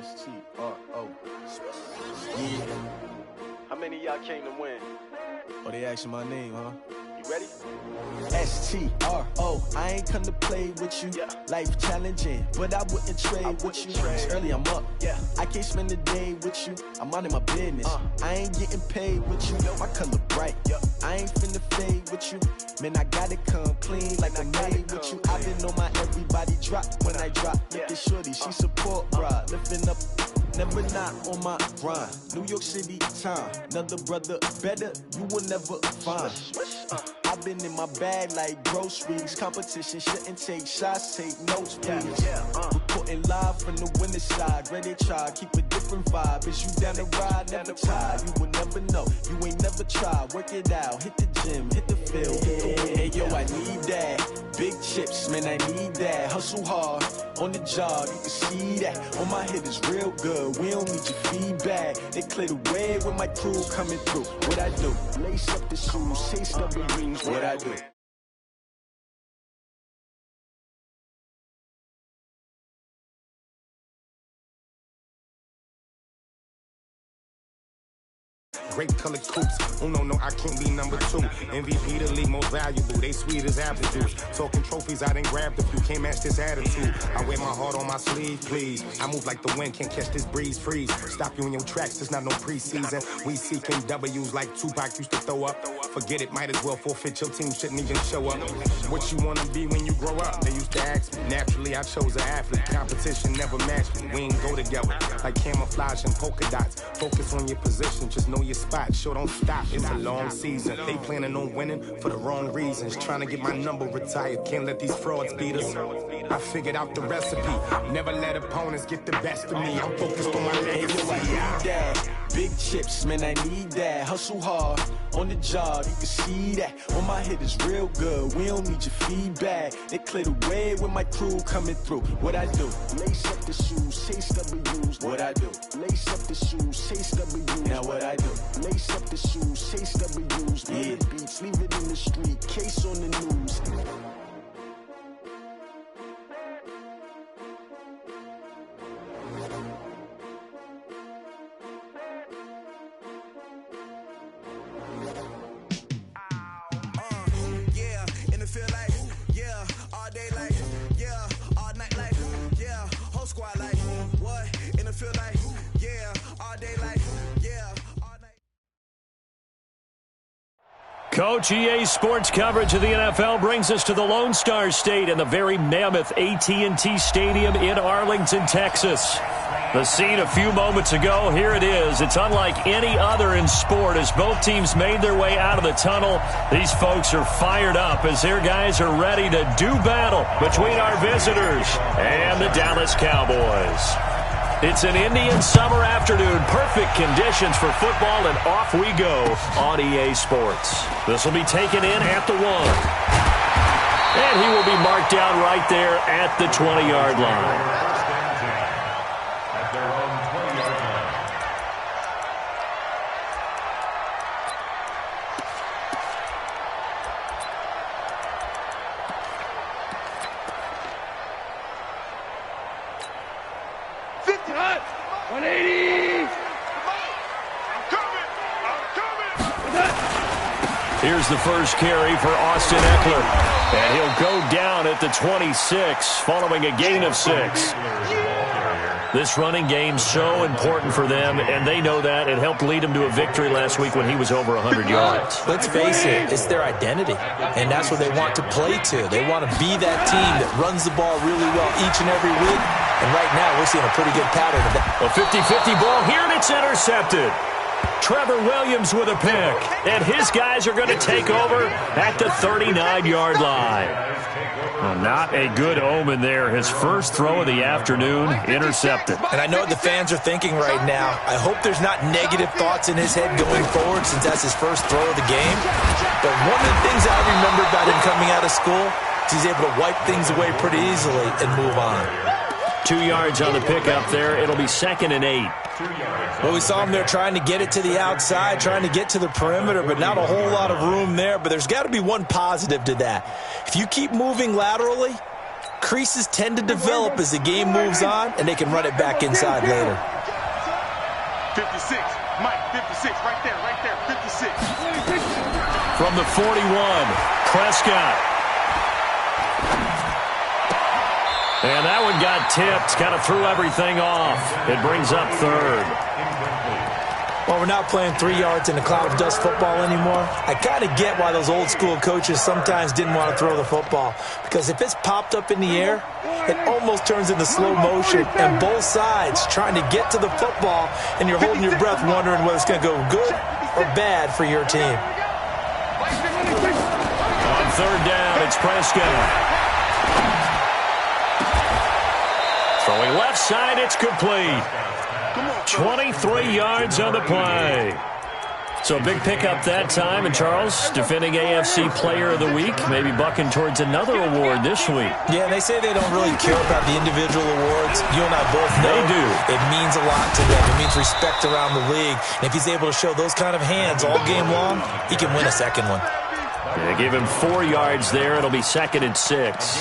S-T-R-O. Yeah. How many of y'all came to win? Oh, they asking my name, huh? You ready? S-T-R-O. I ain't come to play with you. Yeah. Life challenging, but I wouldn't trade with you. It's early, I'm up. Yeah. I can't spend the day with you. I'm out in my business. I ain't getting paid with you. My color bright. I ain't finna fade with you. Man, I gotta come clean like I'm made with you. I've been on my everybody drop when I drop. Look at shorty, she support, bruh. Lifting up, never not on my grind. New York City time, another brother better, you will never find. I've been in my bag like groceries. Competition shouldn't take shots, take notes, please. Reporting live from the winning side. Ready to try, keep a different vibe. Is you down the ride, never tired. You will never know, you ain't never tried. Work it out, hit the gym, hit the field, hit the win. Hey yo, I need that. Big chips, man, I need that. Hustle hard, on the job, you can see that. On my hit is real good, we don't need your feedback. They clear the way with my crew coming through. What I do? Lace up the shoes, chase up the rings. What I do? Grape colored coops. Oh no, I can't be number 2. MVP the league most valuable. They sweet as apple juice. Talking trophies, I done grabbed a few. Can't match this attitude. I wear my heart on my sleeve, please. I move like the wind, can't catch this breeze. Freeze. Stop you in your tracks. There's not no preseason. We seeking W's like Tupac used to throw up. Forget it, might as well forfeit. Your team shouldn't even show up. What you wanna be when you grow up? They used to ask me. Naturally, I chose an athlete. Competition never matched me. We ain't go together like camouflage and polka dots. Focus on your position. Just know your spot, sure don't stop, it's a long season. They planning on winning for the wrong reasons. Trying to get my number retired, can't let these frauds beat us. I figured out the recipe, never let opponents get the best of me. I'm focused on my legacy. I need that. Big chips, man, I need that. Hustle hard, on the job, you can see that. On my hit is real good, we don't need your feedback. They clear the way with my crew coming through. What I do? Lace up the shoes, chase W's. What I do? Lace up the shoes, chase W's. Now what I do? Lace up the shoes, chase W's. Yeah. Beats, leave it in the street, case on the news. Coach, EA Sports coverage of the NFL brings us to the Lone Star State and the very mammoth AT&T Stadium in Arlington, Texas. The scene a few moments ago, here it is. It's unlike any other in sport as both teams made their way out of the tunnel. These folks are fired up as their guys are ready to do battle between our visitors and the Dallas Cowboys. It's an Indian summer afternoon. Perfect conditions for football, and off we go on EA Sports. This will be taken in at the 1. And he will be marked down right there at the 20-yard line. Here's the first carry for Austin Eckler. And he'll go down at the 26 following a gain of 6. This running game's so important for them, and they know that. It helped lead them to a victory last week when he was over 100 yards. Let's face it, it's their identity, and that's what they want to play to. They want to be that team that runs the ball really well each and every week, and right now we're seeing a pretty good pattern of that. A 50-50 ball here, and it's intercepted. Trevor Williams with a pick, and his guys are going to take over at the 39-yard line. Well, not a good omen there. His first throw of the afternoon, intercepted. And I know what the fans are thinking right now. I hope there's not negative thoughts in his head going forward since that's his first throw of the game. But one of the things I remember about him coming out of school is he's able to wipe things away pretty easily and move on. 2 yards on the pickup there. It'll be 2nd and 8. Well, we saw him there trying to get it to the outside, trying to get to the perimeter, but not a whole lot of room there. But there's got to be one positive to that. If you keep moving laterally, Creases tend to develop as the game moves on, and they can run it back inside later. 56, Mike, 56, right there, 56. From the 41, Prescott. And that one got tipped, kind of threw everything off. It brings up third. Well, we're not playing 3 yards in a cloud of dust football anymore. I kind of get why those old school coaches sometimes didn't want to throw the football. Because if it's popped up in the air, it almost turns into slow motion. And both sides trying to get to the football, and you're holding your breath wondering whether it's going to go good or bad for your team. On third down, it's Prescott. Throwing left side, it's complete. 23 yards on the play. So a big pickup that time. And Charles, defending AFC Player of the Week, maybe bucking towards another award this week. Yeah, they say they don't really care about the individual awards. You and I both know they do. It means a lot to them. It means respect around the league. And if he's able to show those kind of hands all game long, he can win a second one. They give him 4 yards there. It'll be 2nd and 6.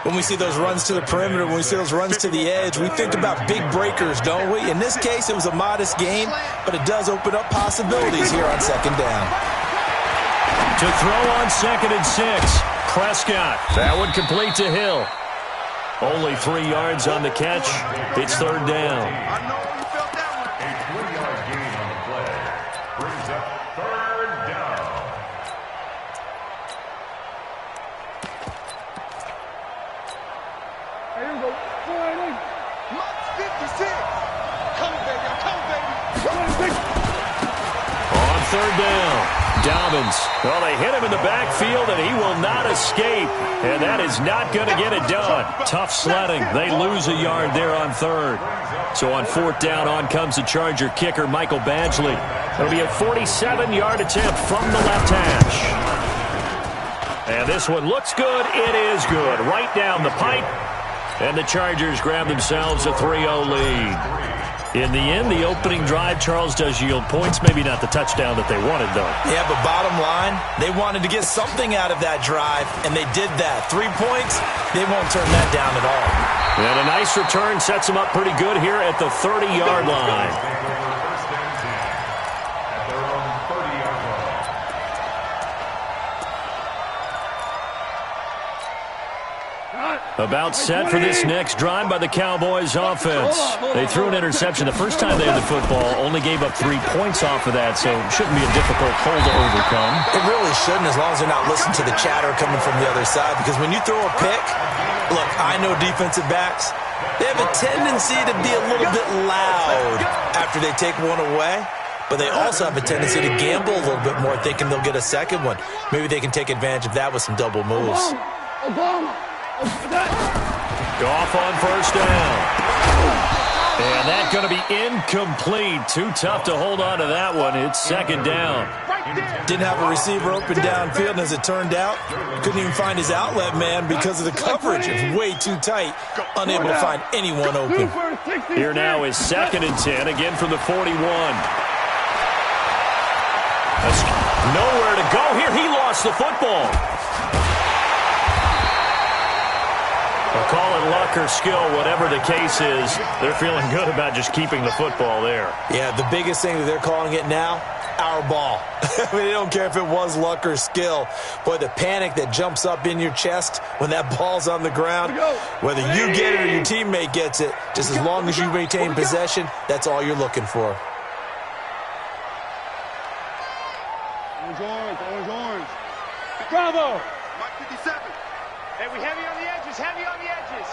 When we see those runs to the perimeter, when we see those runs to the edge, we think about big breakers, don't we? In this case, it was a modest game, but it does open up possibilities here on 2nd down. To throw on 2nd and 6, Prescott. That one complete to Hill. Only 3 yards on the catch. It's 3rd down. On 3rd down, Dobbins. Well, they hit him in the backfield, and he will not escape. And that is not going to get it done. Tough sledding. They lose a yard there on 3rd. So on 4th down, on comes the Charger kicker, Michael Badgley. It'll be a 47-yard attempt from the left hash. And this one looks good. It is good. Right down the pipe. And the Chargers grab themselves a 3-0 lead. In the end, the opening drive, Charles, does yield points. Maybe not the touchdown that they wanted, though. Yeah, but bottom line, they wanted to get something out of that drive, and they did that. 3 points, they won't turn that down at all. And a nice return sets them up pretty good here at the 30-yard line. About set for this next drive by the Cowboys offense. They threw an interception the first time they had the football, only gave up 3 points off of that, so it shouldn't be a difficult hole to overcome. It really shouldn't, as long as they're not listening to the chatter coming from the other side, because when you throw a pick, look, I know defensive backs, they have a tendency to be a little bit loud after they take one away, but they also have a tendency to gamble a little bit more, thinking they'll get a second one. Maybe they can take advantage of that with some double moves. Goff on 1st down. And that's going to be incomplete. Too tough to hold on to that one. It's 2nd down. Didn't have a receiver open downfield, and as it turned out, couldn't even find his outlet man because of the coverage. It's way too tight, unable to find anyone open. Here now is 2nd and 10, again from the 41. That's nowhere to go here. He lost the football. Well, call it luck or skill, whatever the case is. They're feeling good about just keeping the football there. Yeah, the biggest thing that they're calling it now, our ball. I mean, they don't care if it was luck or skill. Boy, the panic that jumps up in your chest when that ball's on the ground, whether you get it or your teammate gets it, just as long as you retain possession, that's all you're looking for. Orange. Bravo! Mike 57. Hey, we heavy on the edges, heavy on the edges.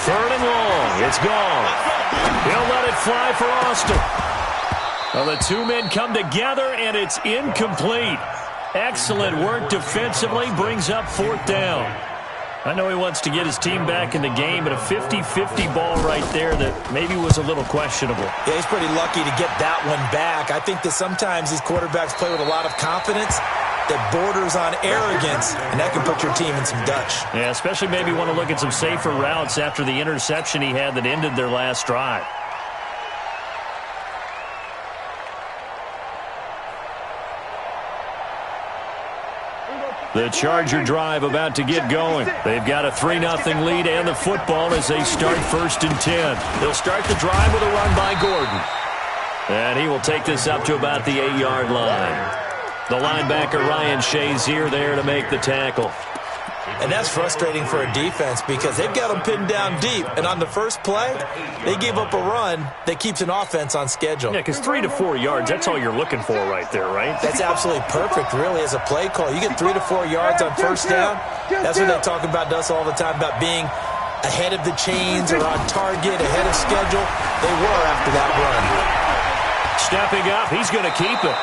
3rd and long. It's gone. He'll let it fly for Austin. Well, the 2 men come together, and it's incomplete. Excellent work defensively. Brings up 4th down. I know he wants to get his team back in the game, but a 50-50 ball right there that maybe was a little questionable. Yeah, he's pretty lucky to get that one back. I think that sometimes these quarterbacks play with a lot of confidence that borders on arrogance, and that can put your team in some Dutch. Yeah, especially maybe want to look at some safer routes after the interception he had that ended their last drive. The Charger drive about to get going. They've got a 3-0 lead and the football as they start 1st and 10. They'll start the drive with a run by Gordon. And he will take this up to about the 8-yard line. The linebacker Ryan Shazier there to make the tackle. And that's frustrating for a defense because they've got them pinned down deep. And on the first play, they gave up a run that keeps an offense on schedule. Yeah, because 3 to 4 yards, that's all you're looking for right there, right? That's absolutely perfect, really, as a play call. You get 3 to 4 yards on first down. That's what they talk about us all the time, about being ahead of the chains or on target, ahead of schedule. They were after that run. Stepping up, he's going to keep it.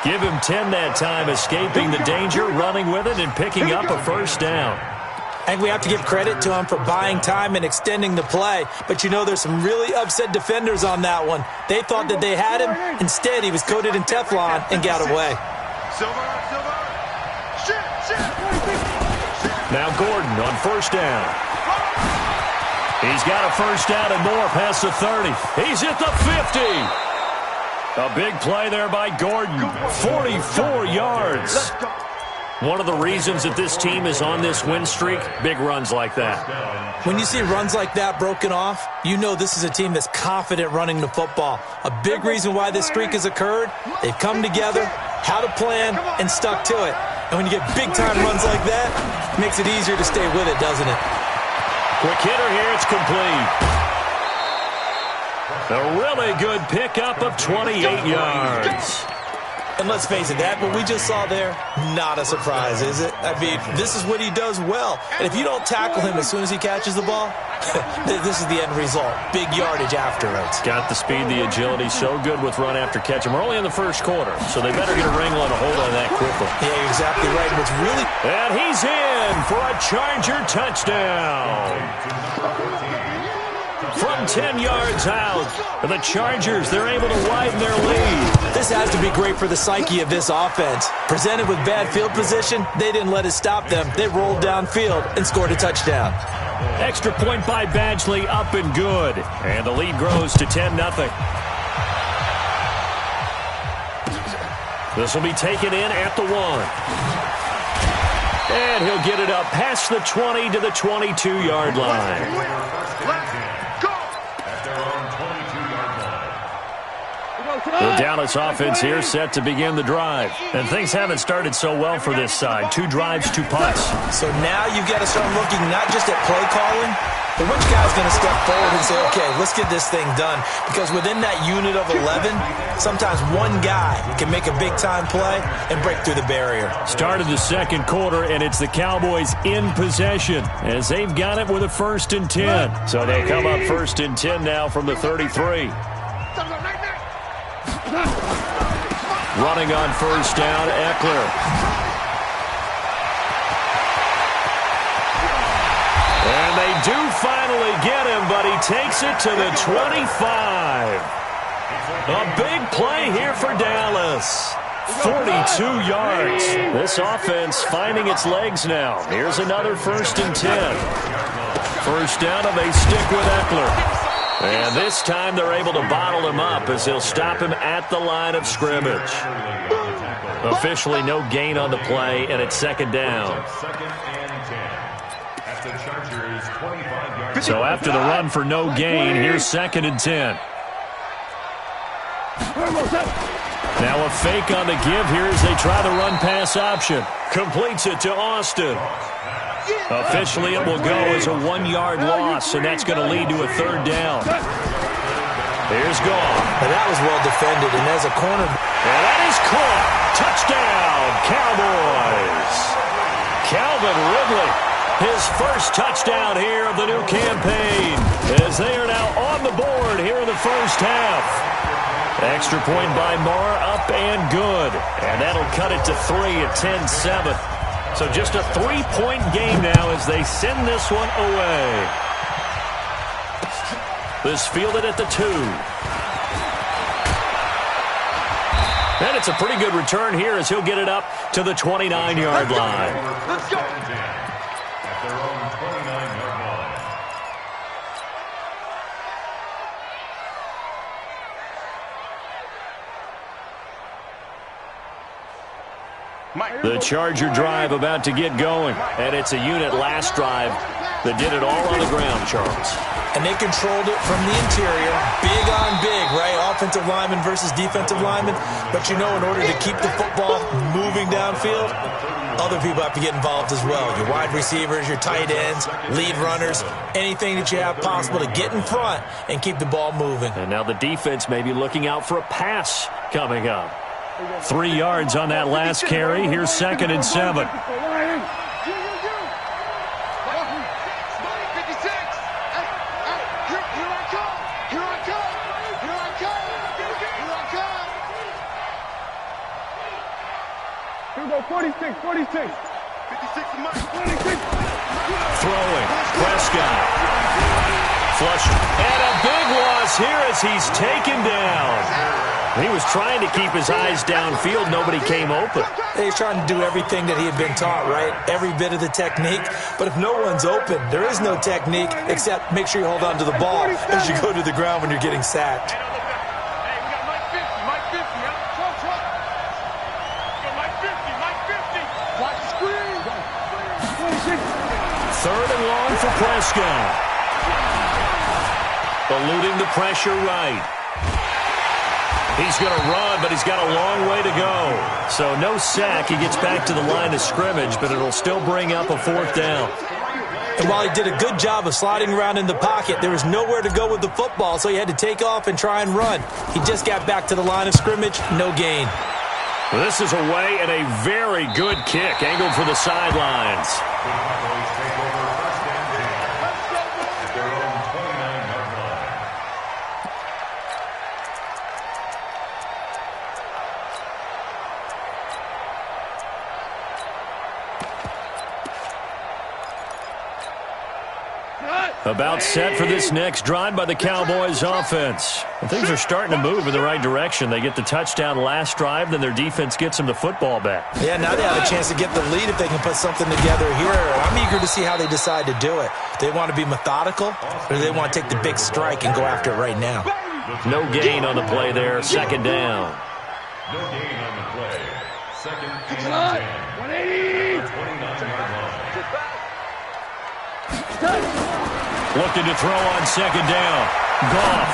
Give him 10 that time, escaping the danger, running with it, and picking up a first down. I think we have to give credit to him for buying time and extending the play. But, you know, there's some really upset defenders on that one. They thought that they had him. Instead, he was coated in Teflon and got away. Now Gordon on first down. He's got a first down and more past the 30. He's at the 50. A big play there by Gordon. 44 yards. One of the reasons that this team is on this win streak, big runs like that. When you see runs like that broken off, you know this is a team that's confident running the football. A big reason why this streak has occurred, they've come together, had a plan, and stuck to it. And when you get big-time runs like that, it makes it easier to stay with it, doesn't it? Quick hitter here, it's complete. A really good pickup of 28 yards. And let's face it, that what we just saw there, not a surprise, is it? I mean, this is what he does well. And if you don't tackle him as soon as he catches the ball, this is the end result. Big yardage afterwards. Got the speed, the agility, so good with run after catch. And we're only in the first quarter, so they better get a wrangle and a hold on that quickly. Yeah, you're exactly right. What's really... And he's in for a Charger touchdown. From 10 yards out, the Chargers, they're able to widen their lead. This has to be great for the psyche of this offense. Presented with bad field position, they didn't let it stop them. They rolled downfield and scored a touchdown. Extra point by Badgley, up and good. And the lead grows to 10-0. This will be taken in at the 1. And he'll get it up past the 20 to the 22-yard line. The Dallas offense here set to begin the drive. And things haven't started so well for this side. 2 drives, 2 punts. So now you've got to start looking not just at play calling, but which guy's going to step forward and say, okay, let's get this thing done. Because within that unit of 11, sometimes one guy can make a big-time play and break through the barrier. Started the second quarter, and it's the Cowboys in possession as they've got it with a 1st and 10. So they'll come up 1st and 10 now from the 33. Running on first down, Eckler. And they do finally get him, but he takes it to the 25. A big play here for Dallas. 42 yards. This offense finding its legs now. Here's another 1st and 10. First down, and they stick with Eckler. And this time they're able to bottle him up as they'll stop him at the line of scrimmage. Officially no gain on the play, and it's 2nd down. So after the run for no gain, here's 2nd and 10. Now a fake on the give here as they try the run-pass option. Completes it to Austin. Officially, it will go as a 1-yard loss, and that's going to lead to a 3rd down. Here's Goff. Now that was well defended, and as a corner... And that is caught. Touchdown, Cowboys. Calvin Ridley, his first touchdown here of the new campaign, as they are now on the board here in the first half. Extra point by Marr, up and good. And that'll cut it to 3 at 10-7. So just a 3-point game now as they send this one away. This fielded at the 2. And it's a pretty good return here as he'll get it up to the 29-yard line. Let's go. The Charger drive about to get going. And it's a unit last drive that did it all on the ground, Charles. And they controlled it from the interior. Big on big, right? Offensive lineman versus defensive lineman. But you know, in order to keep the football moving downfield, other people have to get involved as well. Your wide receivers, your tight ends, lead runners, anything that you have possible to get in front and keep the ball moving. And now the defense may be looking out for a pass coming up. 3 yards on that last carry. Here's 2nd and 7. Here we go, 46. 56 Throwing. Prescott. Flush. And a big loss here as he's taken down. He was trying to keep his eyes downfield. Nobody came open. He's trying to do everything that he had been taught, right? Every bit of the technique. But if no one's open, there is no technique except make sure you hold on to the ball as you go to the ground when you're getting sacked. Third and long for Prescott. Eluding the pressure right. He's going to run, but he's got a long way to go. So no sack. He gets back to the line of scrimmage, but it'll still bring up a 4th down. And while he did a good job of sliding around in the pocket, there was nowhere to go with the football, so he had to take off and try and run. He just got back to the line of scrimmage, no gain. Well, this is away and a very good kick, angled for the sidelines. About set for this next drive by the Cowboys offense. And things are starting to move in the right direction. They get the touchdown last drive, then their defense gets them the football back. Yeah, now they have a chance to get the lead if they can put something together here. I'm eager to see how they decide to do it. Do they want to be methodical, or do they want to take the big strike and go after it right now? No gain on the play there, 2nd down. No gain on the play. 2nd and 10. 29-yard line. Looking to throw on 2nd down. Goff.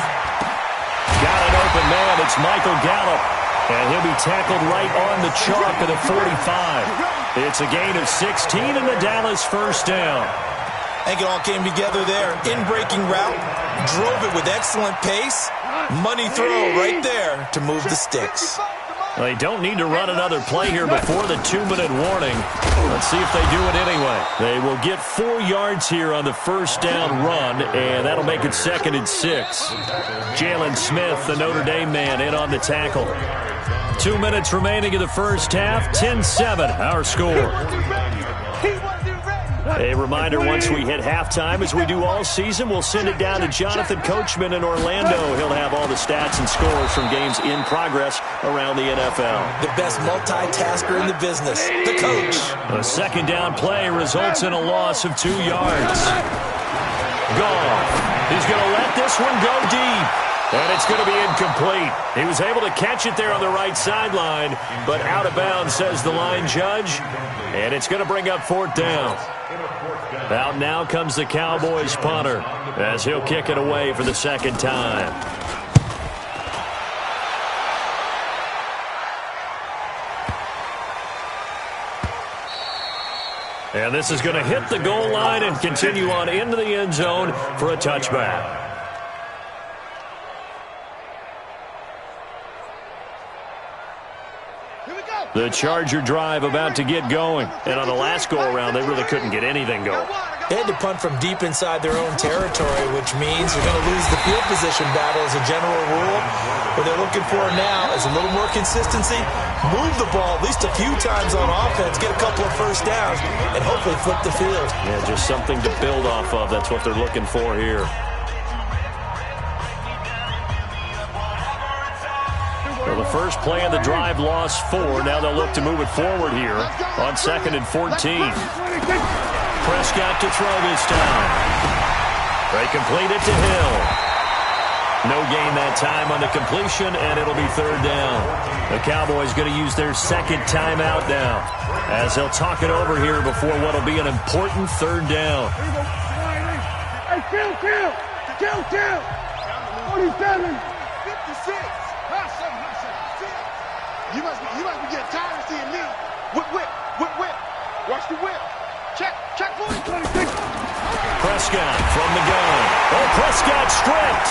Got an open man. It's Michael Gallup. And he'll be tackled right on the chalk of the 45. It's a gain of 16 and the Dallas 1st down. I think it all came together there. In-breaking route. Drove it with excellent pace. Money throw right there to move the sticks. They don't need to run another play here before the 2-minute warning. Let's see if they do it anyway. They will get 4 yards here on the 1st down run, and that'll make it 2nd and 6. Jalen Smith, the Notre Dame man, in on the tackle. 2 minutes remaining in the first half. 10-7, our score. A reminder, once we hit halftime, as we do all season, we'll send it down to Jonathan Coachman in Orlando. He'll have all the stats and scores from games in progress around the NFL. The best multitasker in the business, the coach. A 2nd down play results in a loss of 2 yards. Goff. He's going to let this one go deep. And it's going to be incomplete. He was able to catch it there on the right sideline, but out of bounds, says the line judge. And it's going to bring up 4th down. Out now comes the Cowboys punter as he'll kick it away for the 2nd time. And this is going to hit the goal line and continue on into the end zone for a touchback. The Charger drive about to get going. And on the last go-around, they really couldn't get anything going. They had to punt from deep inside their own territory, which means they're going to lose the field position battle as a general rule. What they're looking for now is a little more consistency, move the ball at least a few times on offense, get a couple of 1st downs, and hopefully flip the field. Yeah, just something to build off of. That's what they're looking for here. Well, the first play of the drive lost 4. Now they'll look to move it forward here on 2nd and 14. Prescott to throw this time. They complete it to Hill. No gain that time on the completion, and it'll be 3rd down. The Cowboys going to use their second timeout now, as they'll talk it over here before what will be an important third down. Hey, kill! 47! 56! You must be getting tired of seeing me. Whip. Watch the whip. Check for it. 26. Prescott from the gun. Oh, Prescott stripped.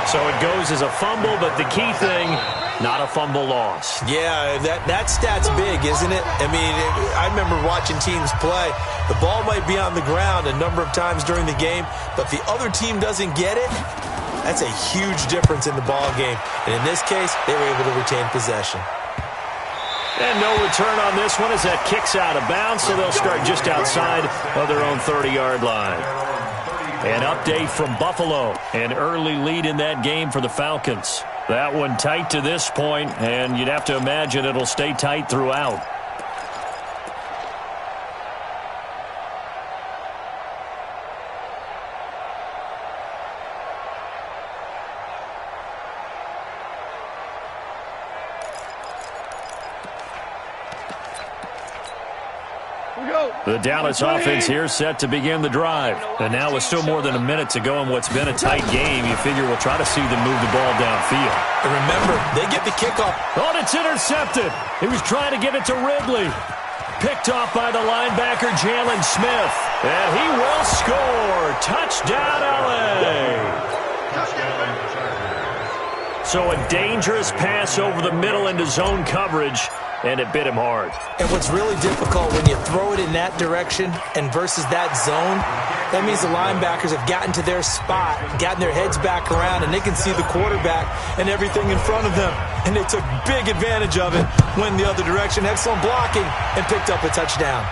So it goes as a fumble, but the key thing, not a fumble loss. Yeah, that stat's big, isn't it? I mean, I remember watching teams play. The ball might be on the ground a number of times during the game, but the other team doesn't get it. That's a huge difference in the ball game. And in this case, they were able to retain possession. And no return on this one as that kicks out of bounds, so they'll start just outside of their own 30-yard line. An update from Buffalo. An early lead in that game for the Falcons. That one tight to this point, and you'd have to imagine it'll stay tight throughout. The Dallas offense here set to begin the drive. And now with still more than a minute to go in what's been a tight game, you figure we'll try to see them move the ball downfield. And remember, they get the kickoff. Oh, it's intercepted. He was trying to get it to Ridley. Picked off by the linebacker, Jalen Smith. And he will score. Touchdown, L.A. So a dangerous pass over the middle into zone coverage, and it bit him hard. And what's really difficult when you throw it in that direction and versus that zone, that means the linebackers have gotten to their spot, gotten their heads back around, and they can see the quarterback and everything in front of them. And they took big advantage of it, went the other direction, excellent blocking, and picked up a touchdown.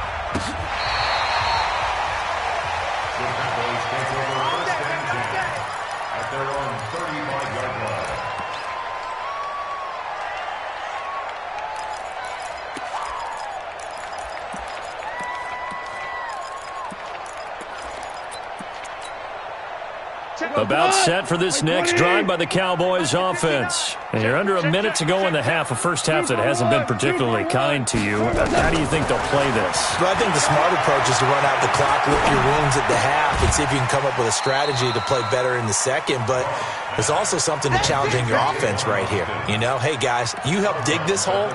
About set for this next drive by the Cowboys offense. And you're under a minute to go in the half, a first half that hasn't been particularly kind to you. How do you think they'll play this? Well, I think the smart approach is to run out the clock, lick your wounds at the half, and see if you can come up with a strategy to play better in the second. But there's also something to challenging your offense right here. You know, hey, guys, you help dig this hole.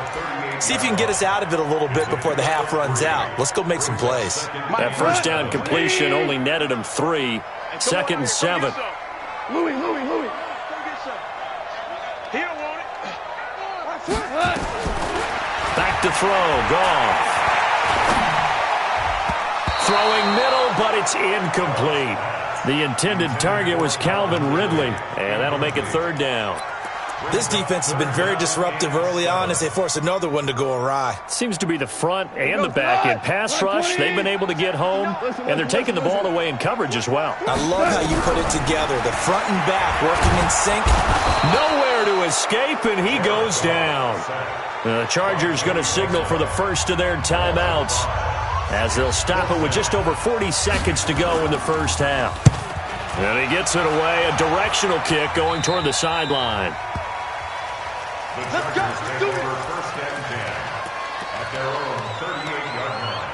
See if you can get us out of it a little bit before the half runs out. Let's go make some plays. That first down completion only netted him 3. 2nd and 7. Louis. Go get some. He don't want it. Back to throw. Goff. Throwing middle, but it's incomplete. The intended target was Calvin Ridley, and that'll make it 3rd down. This defense has been very disruptive early on as they force another one to go awry. Seems to be the front and the back end pass rush. They've been able to get home, and they're taking the ball away in coverage as well. I love how you put it together. The front and back working in sync. Nowhere to escape, and he goes down. The Chargers going to signal for the first of their timeouts as they'll stop it with just over 40 seconds to go in the first half. And he gets it away, a directional kick going toward the sideline. Let's go. Do it. First and 10 at their own 38-yard line.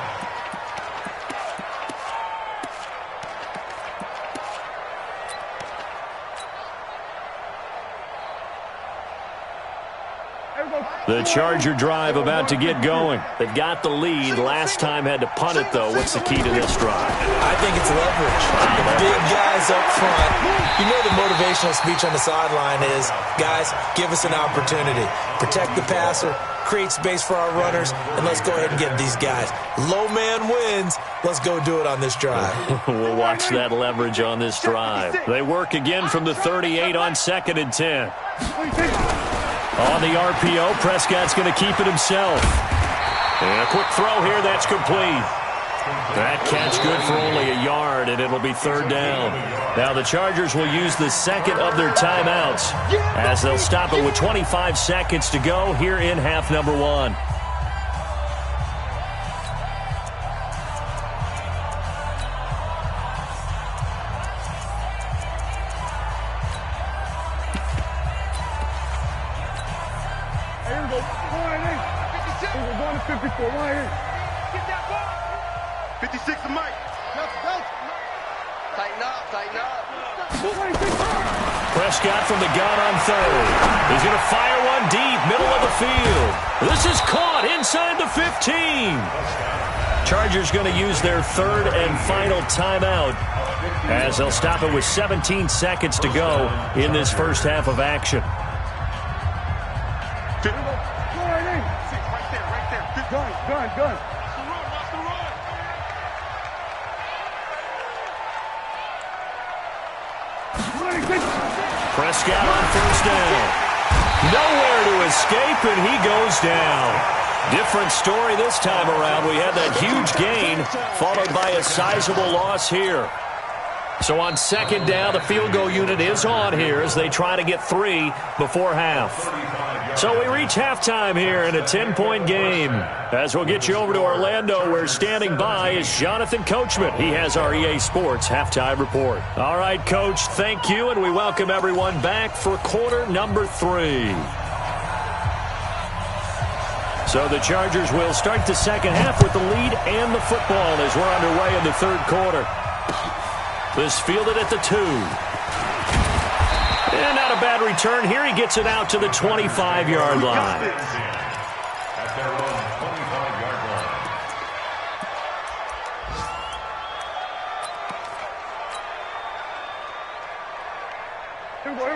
The Charger drive about to get going. They've got the lead. Last time had to punt it, though. What's the key to this drive? I think it's leverage. The big guys up front. You know the motivational speech on the sideline is, guys, give us an opportunity. Protect the passer, create space for our runners, and let's go ahead and get these guys. Low man wins. Let's go do it on this drive. We'll watch that leverage on this drive. They work again from the 38 on 2nd and 10. On the RPO, Prescott's going to keep it himself. And a quick throw here, that's complete. That catch good for only a yard, and it'll be 3rd down. Now the Chargers will use the second of their timeouts as they'll stop it with 25 seconds to go here in half number 1. We're going to 54. Right here. Get that ball. 56 to Mike. Tighten up, tighten up. Prescott from the gun on third. He's going to fire one deep, middle of the field. This is caught inside the 15. Chargers going to use their third and final timeout as they'll stop it with 17 seconds to go in this first half of action. Gun. Prescott on first down. Nowhere to escape, and he goes down. Different story this time around. We had that huge gain followed by a sizable loss here. So on second down, the field goal unit is on here as they try to get 3 before half. So we reach halftime here in a 10-point game. As we'll get you over to Orlando, where standing by is Jonathan Coachman. He has our EA Sports halftime report. All right, Coach, thank you, and we welcome everyone back for quarter number 3. So the Chargers will start the second half with the lead and the football as we're underway in the third quarter. This fielded at the 2. And not a bad return here. He gets it out to the 25-yard line. At their own 25-yard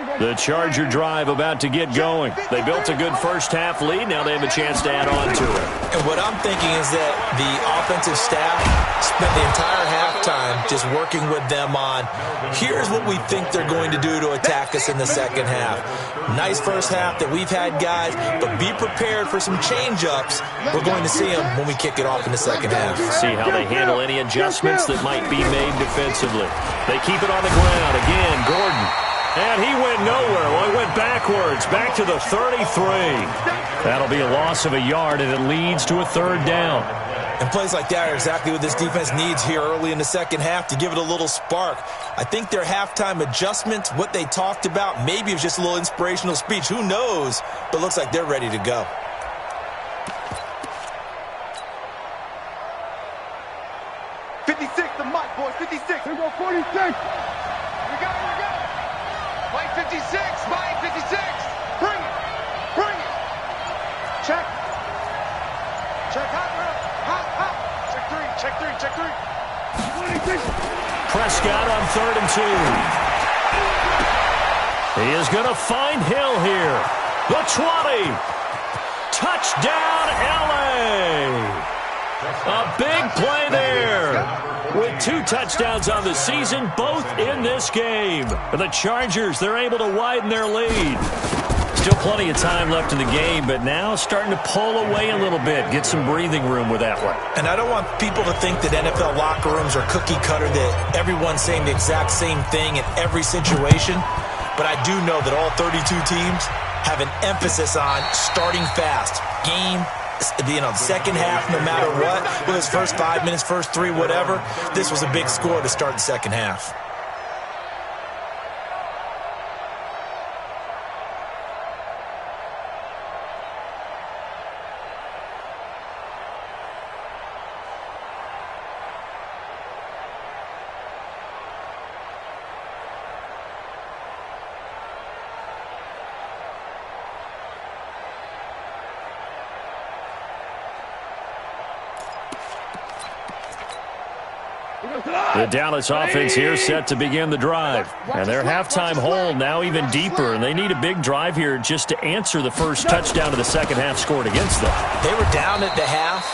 line. The Charger drive about to get going. They built a good first-half lead. Now they have a chance to add on to it. And what I'm thinking is that the offensive staff spent the entire halftime just working with them on, here's what we think they're going to do to attack us in the second half. Nice first half that we've had, guys, but be prepared for some change-ups. We're going to see them when we kick it off in the second half. See how they handle any adjustments that might be made defensively. They keep it on the ground. Again, Gordon. And he went nowhere. Well, he went backwards, back to the 33. That'll be a loss of a yard, and it leads to a third down. And plays like that are exactly what this defense needs here early in the second half to give it a little spark. I think their halftime adjustment, what they talked about, maybe it was just a little inspirational speech. Who knows? But it looks like they're ready to go. The Mike, boys, 56. Here we go, 46. We got it. Mike 56, Mike 56. Bring it. Check. Hot. Check three. 26. Prescott on 3rd and 2. He is going to find Hill here. The 20. Touchdown, L.A. A big play there. With 2 touchdowns on the season, both in this game. The Chargers, they're able to widen their lead. Still plenty of time left in the game, but now starting to pull away a little bit. Get some breathing room with that one. And I don't want people to think that NFL locker rooms are cookie cutter, that everyone's saying the exact same thing in every situation. But I do know that all 32 teams have an emphasis on starting fast. Second half, no matter what, whether it's first 5 minutes, first 3, whatever, this was a big score to start the second half. The Dallas offense here set to begin the drive. And their halftime hole now even deeper, and they need a big drive here just to answer the first touchdown of the second half scored against them. They were down at the half.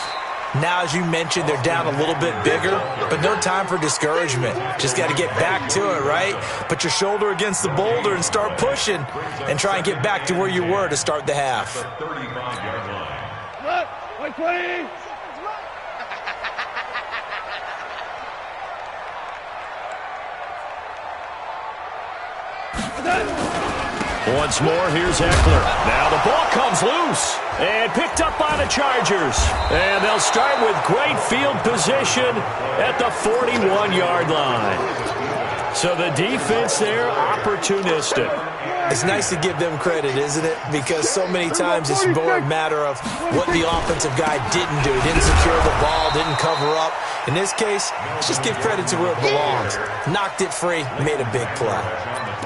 Now, as you mentioned, they're down a little bit bigger, but no time for discouragement. Just got to get back to it, right? Put your shoulder against the boulder and start pushing and try and get back to where you were to start the half. 35-yard line. Look, 120. Once more, here's Eckler. Now the ball comes loose and picked up by the Chargers. And they'll start with great field position at the 41-yard line. So the defense there, opportunistic. It's nice to give them credit, isn't it? Because so many times it's more a matter of what the offensive guy didn't do. He didn't secure the ball, didn't cover up. In this case, let's just give credit to where it belongs. Knocked it free, made a big play.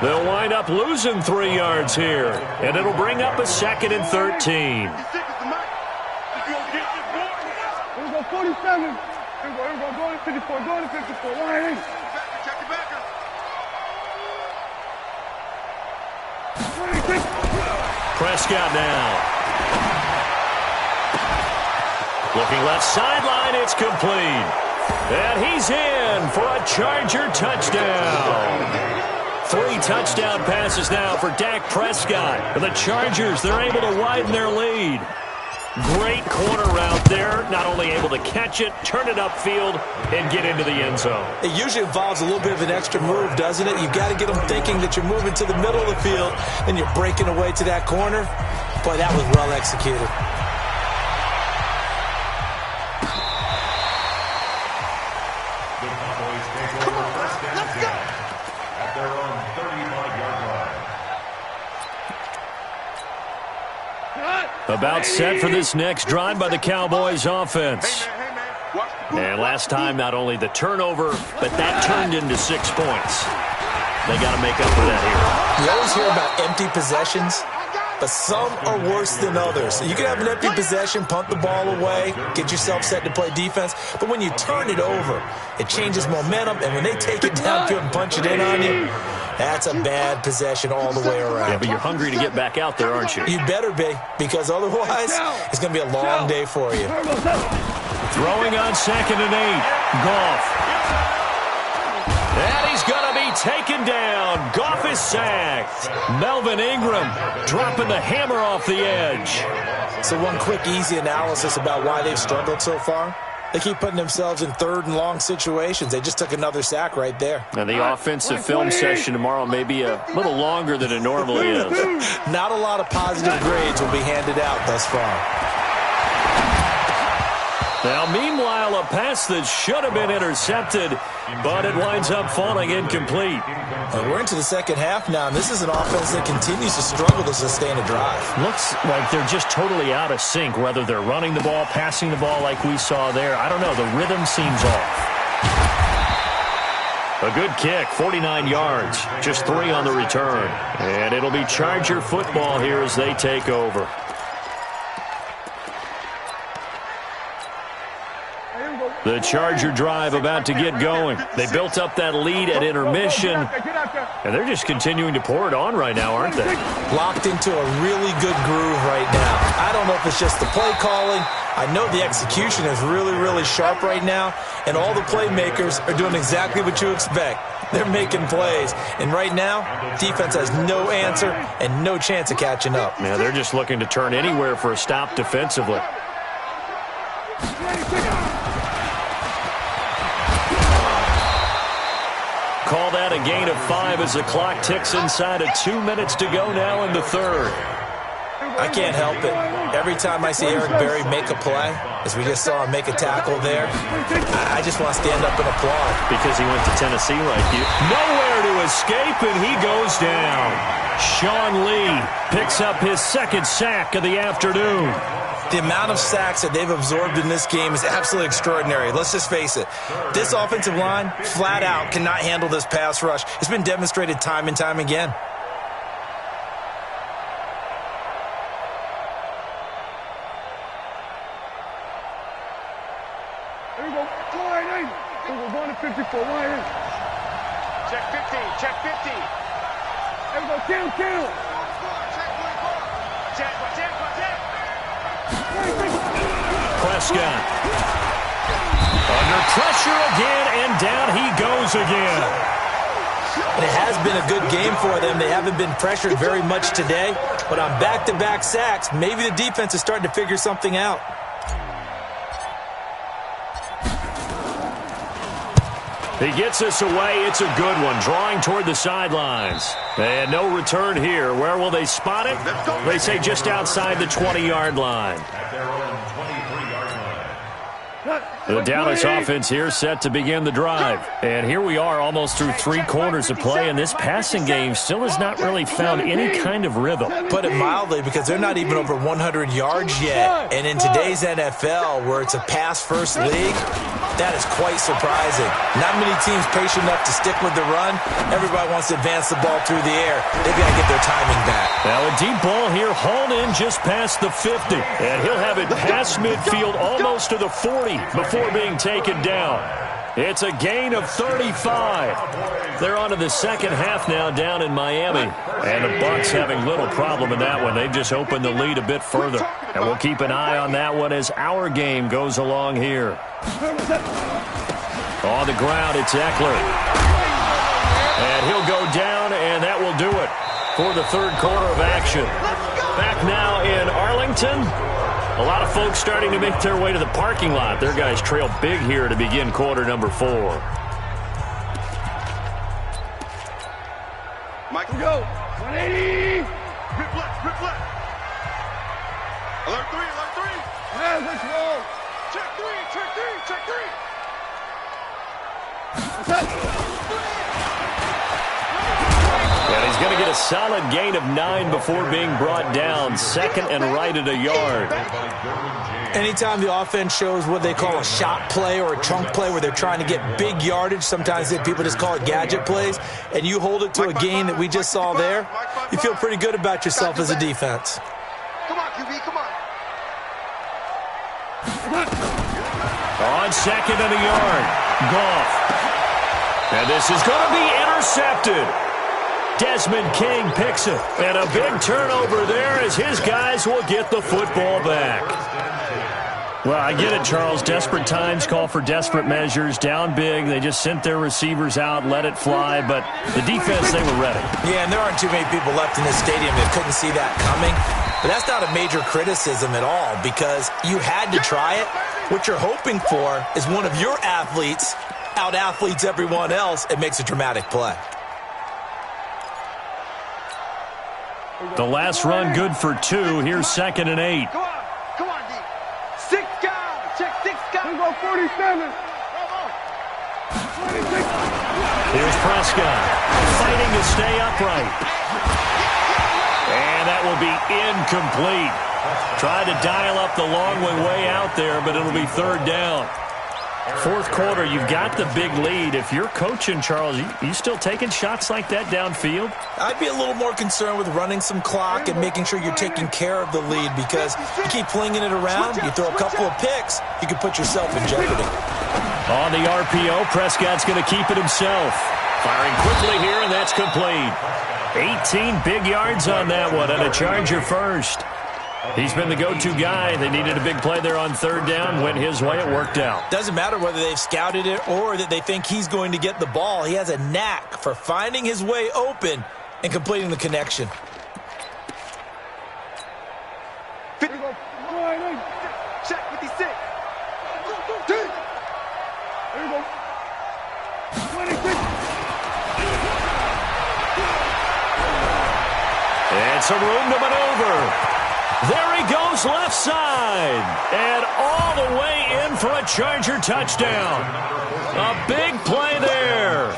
They'll wind up losing 3 yards here, and it'll bring up a 2nd and 13. 47. Here we go, go to 54, go to 54, line in. Check the backer. Prescott now. Looking left sideline, it's complete. And he's in for a Charger touchdown. 3 touchdown passes now for Dak Prescott. And the Chargers, they're able to widen their lead. Great corner route there. Not only able to catch it, turn it upfield, and get into the end zone. It usually involves a little bit of an extra move, doesn't it? You've got to get them thinking that you're moving to the middle of the field, and you're breaking away to that corner. Boy, that was well executed. The Cowboys take over first down and 10 at their own 35-yard line. About set for this next drive by the Cowboys offense. And last time, not only the turnover, but that turned into 6 points. They got to make up for that here. You always hear about empty possessions, but some are worse than others. You can have an empty possession, punt the ball away, get yourself set to play defense, but when you turn it over, it changes momentum, and when they take it downfield and punch it in on you, that's a bad possession all the way around. Yeah, but you're hungry to get back out there, aren't you? You better be, because otherwise, it's going to be a long day for you. Throwing on 2nd and 8. Goff. And he's going to be taken down. Goff is sacked. Melvin Ingram dropping the hammer off the edge. So one quick, easy analysis about why they've struggled so far. They keep putting themselves in 3rd and long situations. They just took another sack right there. And the offensive film session tomorrow may be a little longer than it normally is. Not a lot of positive grades will be handed out thus far. Now, meanwhile, a pass that should have been intercepted, but it winds up falling incomplete. And we're into the second half now, and this is an offense that continues to struggle to sustain a drive. Looks like they're just totally out of sync, whether they're running the ball, passing the ball like we saw there. I don't know. The rhythm seems off. A good kick, 49 yards, just 3 on the return. And it'll be Charger football here as they take over. The Charger drive about to get going. They built up that lead at intermission, and they're just continuing to pour it on right now, aren't they? Locked into a really good groove right now. I don't know if it's just the play calling. I know the execution is really, really sharp right now, and all the playmakers are doing exactly what you expect. They're making plays, and right now, defense has no answer and no chance of catching up. Yeah, they're just looking to turn anywhere for a stop defensively. Call that a gain of 5 as the clock ticks inside of 2 minutes to go now in the 3rd. I can't help it. Every time I see Eric Berry make a play, as we just saw him make a tackle there, I just want to stand up and applaud. Because he went to Tennessee like you. Nowhere to escape, and he goes down. Sean Lee picks up his 2nd sack of the afternoon. The amount of sacks that they've absorbed in this game is absolutely extraordinary. Let's just face it. This offensive line, flat out, cannot handle this pass rush. It's been demonstrated time and time again. Here we go. Line in. Here we go. Going to 54. Line in. Check 50. Check 50. Here we go. Kill. Check. Prescott. Under pressure again, and down he goes again. And it has been a good game for them. They haven't been pressured very much today, but on back-to-back sacks, maybe the defense is starting to figure something out. He gets us away. It's a good one. Drawing toward the sidelines. And no return here. Where will they spot it? They say just outside the 20-yard line. At their own 23-yard line. The Dallas offense here set to begin the drive. And here we are almost through 3 quarters of play, and this passing game still has not really found any kind of rhythm. Put it mildly, because they're not even over 100 yards yet. And in today's NFL, where it's a pass-first league, that is quite surprising. Not many teams patient enough to stick with the run. Everybody wants to advance the ball through the air. They've got to get their timing back. Now a deep ball here hauled in just past the 50. And he'll have it past midfield almost to the 40 before being taken down. It's a gain of 35. They're on to the second half now down in Miami. And the Bucs having little problem in that one. They've just opened the lead a bit further. And we'll keep an eye on that one as our game goes along here. On the ground, it's Eckler. And he'll go down, and that will do it for the third quarter of action. Back now in Arlington. A lot of folks starting to make their way to the parking lot. Their guys trail big here to begin quarter number 4. Michael, go. 180. Rip left, rip left. Alert 3, alert 3. Yeah, let's roll. Check 3, check 3, check 3. And he's going to get a solid gain of 9 before being brought down. Second and right at a yard. Anytime the offense shows what they call a shot play or a chunk play where they're trying to get big yardage, sometimes people just call it gadget plays, and you hold it to a gain that we just saw there, you feel pretty good about yourself as a defense. Come on, QB, come on. On second and a yard. Goff. And this is going to be intercepted. Desmond King picks it. And a big turnover there as his guys will get the football back. Well, I get it, Charles. Desperate times call for desperate measures. Down big. They just sent their receivers out, let it fly. But the defense, they were ready. Yeah, and there aren't too many people left in this stadium that couldn't see that coming. But that's not a major criticism at all because you had to try it. What you're hoping for is one of your athletes out-athletes everyone else and makes a dramatic play. The last run good for 2. Here's second and 8. Come on, D. 6 down. Check 6 down. We go 47. Here's Prescott fighting to stay upright. And that will be incomplete. Tried to dial up the long way out there, but it'll be third down. Fourth quarter, you've got the big lead. If you're coaching, Charles, you still taking shots like that downfield? I'd be a little more concerned with running some clock and making sure you're taking care of the lead because you keep flinging it around, you throw a couple of picks, you can put yourself in jeopardy. On the RPO, Prescott's going to keep it himself. Firing quickly here, and that's complete. 18 big yards on that one, and a Charger first. He's been the go-to guy. They needed a big play there on third down. Went his way. It worked out. Doesn't matter whether they've scouted it or that they think he's going to get the ball. He has a knack for finding his way open and completing the connection. Check 56. There you go. 26. It's a room to maneuver. There he goes left side. And all the way in for a Charger touchdown. A big play there.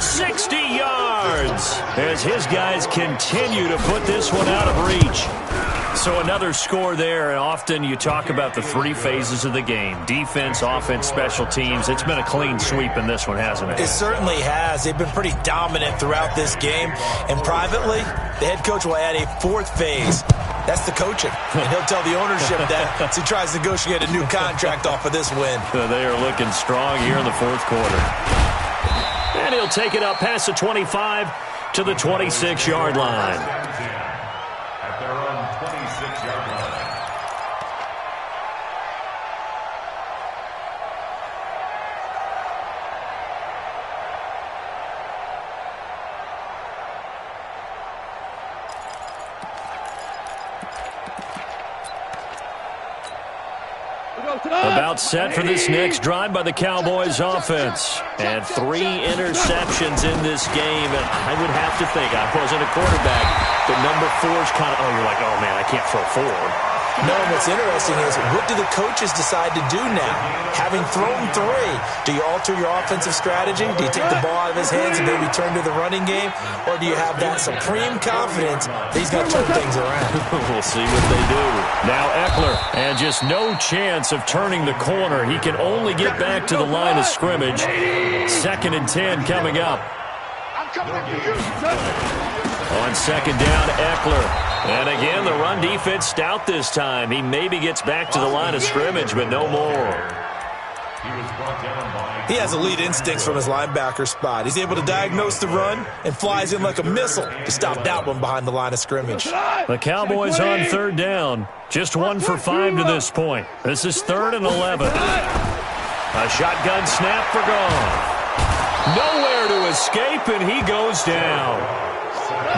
60 yards as his guys continue to put this one out of reach. So another score there, and often you talk about the 3 phases of the game. Defense, offense, special teams. It's been a clean sweep in this one, hasn't it? It certainly has. They've been pretty dominant throughout this game. And privately, the head coach will add a 4th phase. That's the coaching. And he'll tell the ownership that as he tries to negotiate a new contract off of this win. They are looking strong here in the fourth quarter. And he'll take it up past the 25 to the 26-yard line. At their own 26-yard line. About set for this next drive by the Cowboys offense. And 3 interceptions in this game. And I would have to think, I wasn't a quarterback, but number 4 is kind of, you're like, oh, man, I can't throw 4. No, and what's interesting is, what do the coaches decide to do now? Having thrown 3, do you alter your offensive strategy? Do you take the ball out of his hands and maybe turn to the running game? Or do you have that supreme confidence that he's going to turn things around? We'll see what they do. Now Eckler, and just no chance of turning the corner. He can only get back to the line of scrimmage. 2nd and 10 coming up. On 2nd down, Eckler. And again, the run defense stout this time. He maybe gets back to the line of scrimmage, but no more. He has elite instincts from his linebacker spot. He's able to diagnose the run and flies in like a missile to stop that one behind the line of scrimmage. The Cowboys on 3rd down. Just 1 for 5 to this point. This is 3rd and 11. A shotgun snap for Goff. Nowhere to escape, and he goes down.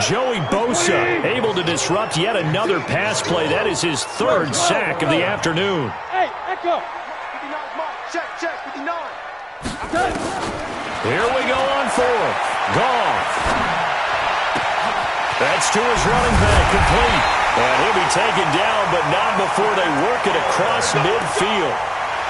Joey Bosa able to disrupt yet another pass play. That is his 3rd sack of the afternoon. Hey, Echo. 59 mark. Check, 59. Here we go on 4th. Goff. That's to his running back, complete. And he'll be taken down, but not before they work it across midfield.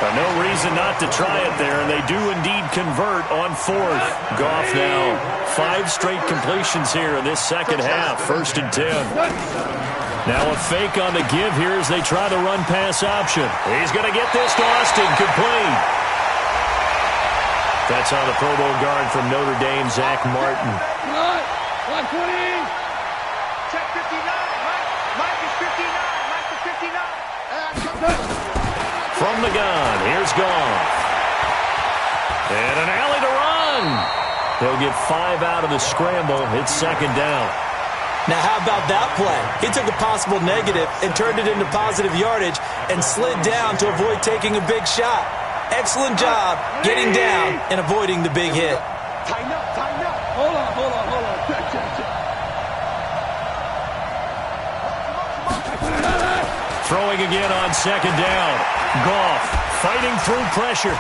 No reason not to try it there, and they do indeed convert on 4th. Goff now 5 straight completions here in this second half, 1st and 10. Now a fake on the give here as they try the run-pass option. He's going to get this to Austin, complete. That's on the Pro Bowl guard from Notre Dame, Zach Martin. 120. Check 59. Mike is 59. Mike is 59. From the gun, here's Goff. And an alley to run. He'll get 5 out of the scramble. It's 2nd down. Now, how about that play? He took a possible negative and turned it into positive yardage and slid down to avoid taking a big shot. Excellent job getting down and avoiding the big hit. Tighten up, tighten up. Hold on. Throwing again on 2nd down. Goff fighting through pressure.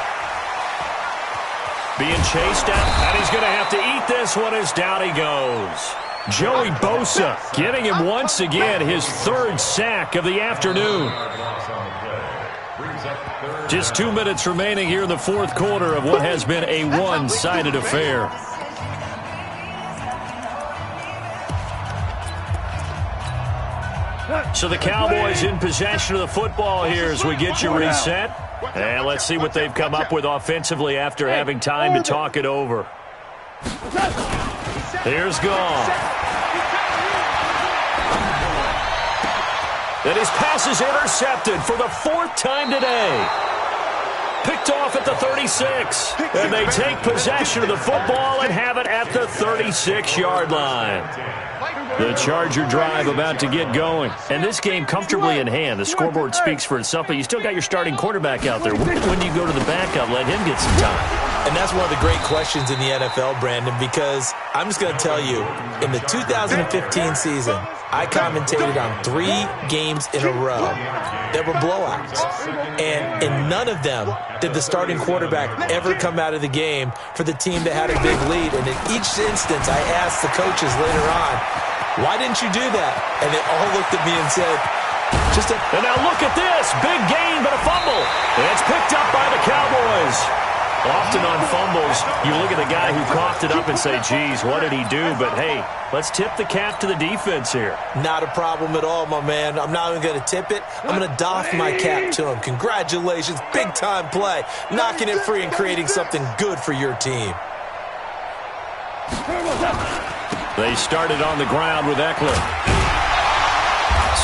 Being chased out, and he's going to have to eat this one as down he goes. Joey Bosa getting him once again his 3rd sack of the afternoon. Just 2 minutes remaining here in the 4th quarter of what has been a one-sided affair. So the Cowboys in possession of the football here as we get you reset. And let's see what they've come up with offensively after having time to talk it over. Here's Goff. And his pass is intercepted for the 4th time today. Picked off at the 36. And they take possession of the football and have it at the 36-yard line. The Charger drive about to get going. And this game comfortably in hand. The scoreboard speaks for itself, but you still got your starting quarterback out there. When do you go to the backup? Let him get some time. And that's one of the great questions in the NFL, Brandon, because I'm just going to tell you, in the 2015 season, I commentated on 3 games in a row that were blowouts. And in none of them did the starting quarterback ever come out of the game for the team that had a big lead. And in each instance, I asked the coaches later on, why didn't you do that? And they all looked at me and said, And now look at this. Big gain, but a fumble. And it's picked up by the Cowboys. Often on fumbles, you look at the guy who coughed it up and say, geez, what did he do? But, hey, let's tip the cap to the defense here. Not a problem at all, my man. I'm not even going to tip it. I'm going to doff my cap to him. Congratulations. Big-time play. Knocking it free and creating something good for your team. They started on the ground with Eckler.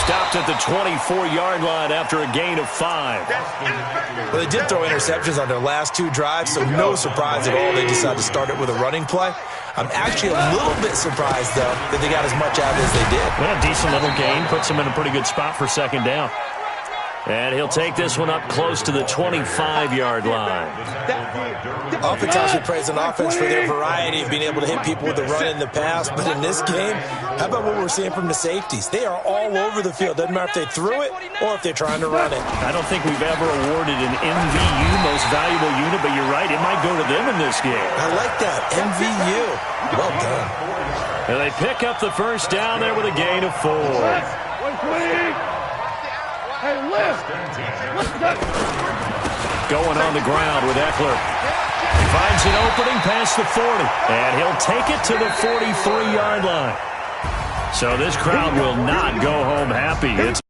Stopped at the 24-yard line after a gain of 5. Well, they did throw interceptions on their last 2 drives, so no surprise at all they decided to start it with a running play. I'm actually a little bit surprised, though, that they got as much out as they did. Well, a decent little gain puts them in a pretty good spot for 2nd down. And he'll take this one up close to the 25-yard line. Oftentimes we praise an offense for their variety of being able to hit people with the run and the pass. But in this game, how about what we're seeing from the safeties? They are all over the field. Doesn't matter if they threw it or if they're trying to run it. I don't think we've ever awarded an MVU, most valuable unit, but you're right. It might go to them in this game. I like that. MVU. Well done. And they pick up the first down there with a gain of 4. Going on the ground with Eckler. Finds an opening past the 40. And he'll take it to the 43-yard line. So this crowd will not go home happy. It's